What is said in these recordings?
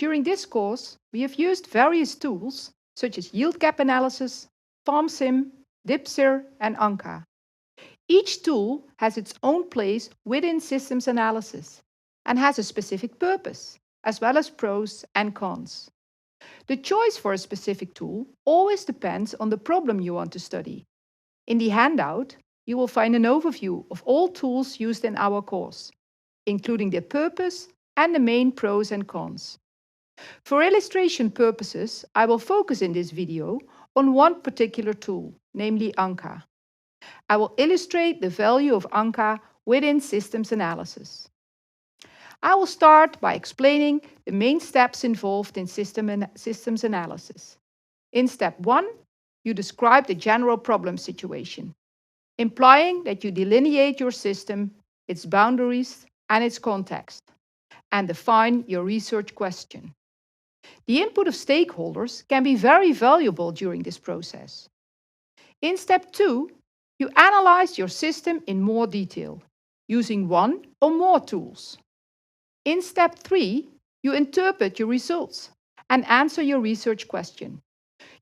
During this course, we have used various tools such as yield gap analysis, FarmSim, DIPSIR, and Anka. Each tool has its own place within systems analysis and has a specific purpose, as well as pros and cons. The choice for a specific tool always depends on the problem you want to study. In the handout, you will find an overview of all tools used in our course, including their purpose and the main pros and cons. For illustration purposes, I will focus in this video on one particular tool, namely Anka. I will illustrate the value of Anka within systems analysis. I will start by explaining the main steps involved in systems analysis. In step 1, you describe the general problem situation, implying that you delineate your system, its boundaries, and its context, and define your research question. The input of stakeholders can be very valuable during this process. In step 2, you analyze your system in more detail, using one or more tools. In step 3, you interpret your results and answer your research question.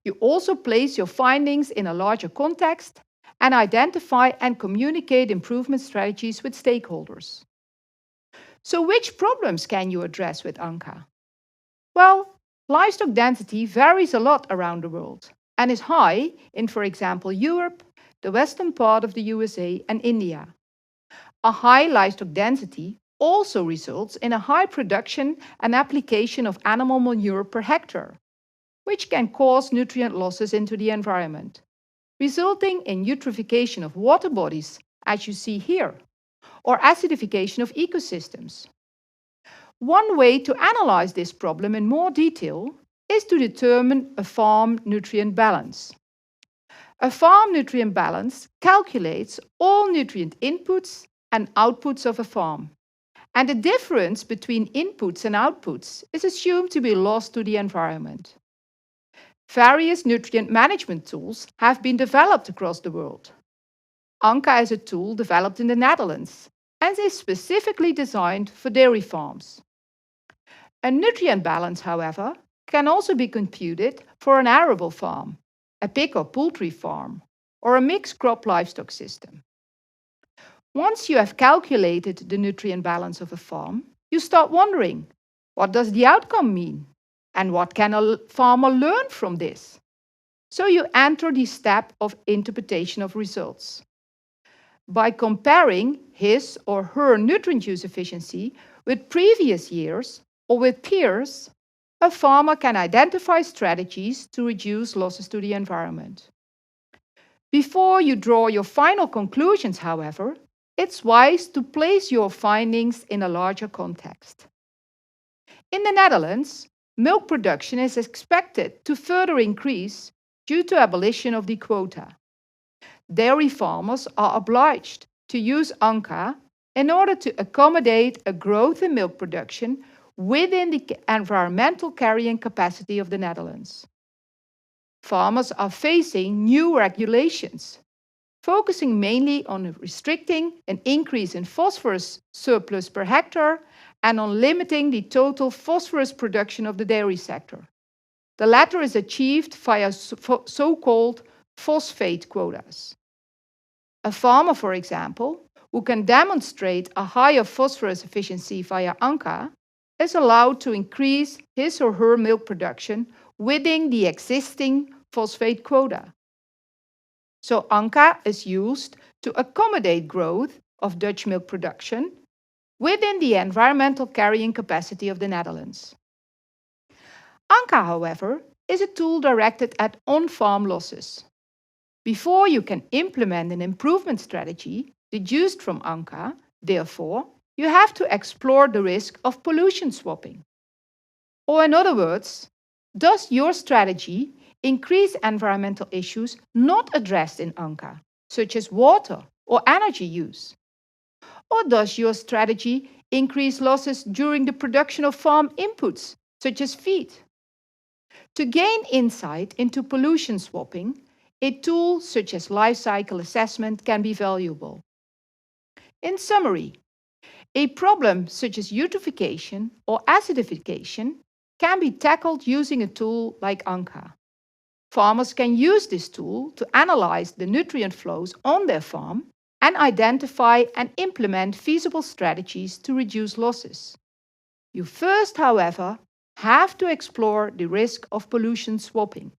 You also place your findings in a larger context and identify and communicate improvement strategies with stakeholders. So which problems can you address with Anka? Well, livestock density varies a lot around the world and is high in, for example, Europe, the western part of the USA, and India. A high livestock density also results in a high production and application of animal manure per hectare, which can cause nutrient losses into the environment, resulting in eutrophication of water bodies, as you see here, or acidification of ecosystems. One way to analyze this problem in more detail is to determine a farm nutrient balance. A farm nutrient balance calculates all nutrient inputs and outputs of a farm, and the difference between inputs and outputs is assumed to be lost to the environment. Various nutrient management tools have been developed across the world. Anka is a tool developed in the Netherlands and is specifically designed for dairy farms. A nutrient balance, however, can also be computed for an arable farm, a pig or poultry farm, or a mixed crop livestock system. Once you have calculated the nutrient balance of a farm, you start wondering, what does the outcome mean? And what can a farmer learn from this? So you enter the step of interpretation of results. By comparing his or her nutrient use efficiency with previous years or with peers, a farmer can identify strategies to reduce losses to the environment. Before you draw your final conclusions, however, it's wise to place your findings in a larger context. In the Netherlands, milk production is expected to further increase due to abolition of the quota. Dairy farmers are obliged to use Anka in order to accommodate a growth in milk production within the environmental carrying capacity of the Netherlands. Farmers are facing new regulations, focusing mainly on restricting an increase in phosphorus surplus per hectare and on limiting the total phosphorus production of the dairy sector. The latter is achieved via so-called phosphate quotas. A farmer, for example, who can demonstrate a higher phosphorus efficiency via Anka is allowed to increase his or her milk production within the existing phosphate quota. So Anka is used to accommodate growth of Dutch milk production within the environmental carrying capacity of the Netherlands. Anka, however, is a tool directed at on-farm losses. Before you can implement an improvement strategy deduced from Anka, therefore, you have to explore the risk of pollution swapping. Or in other words, does your strategy increase environmental issues not addressed in Anka, such as water or energy use? Or does your strategy increase losses during the production of farm inputs, such as feed? To gain insight into pollution swapping, a tool such as life cycle assessment can be valuable. In summary, a problem such as eutrophication or acidification can be tackled using a tool like ANCA. Farmers can use this tool to analyze the nutrient flows on their farm and identify and implement feasible strategies to reduce losses. You first, however, have to explore the risk of pollution swapping.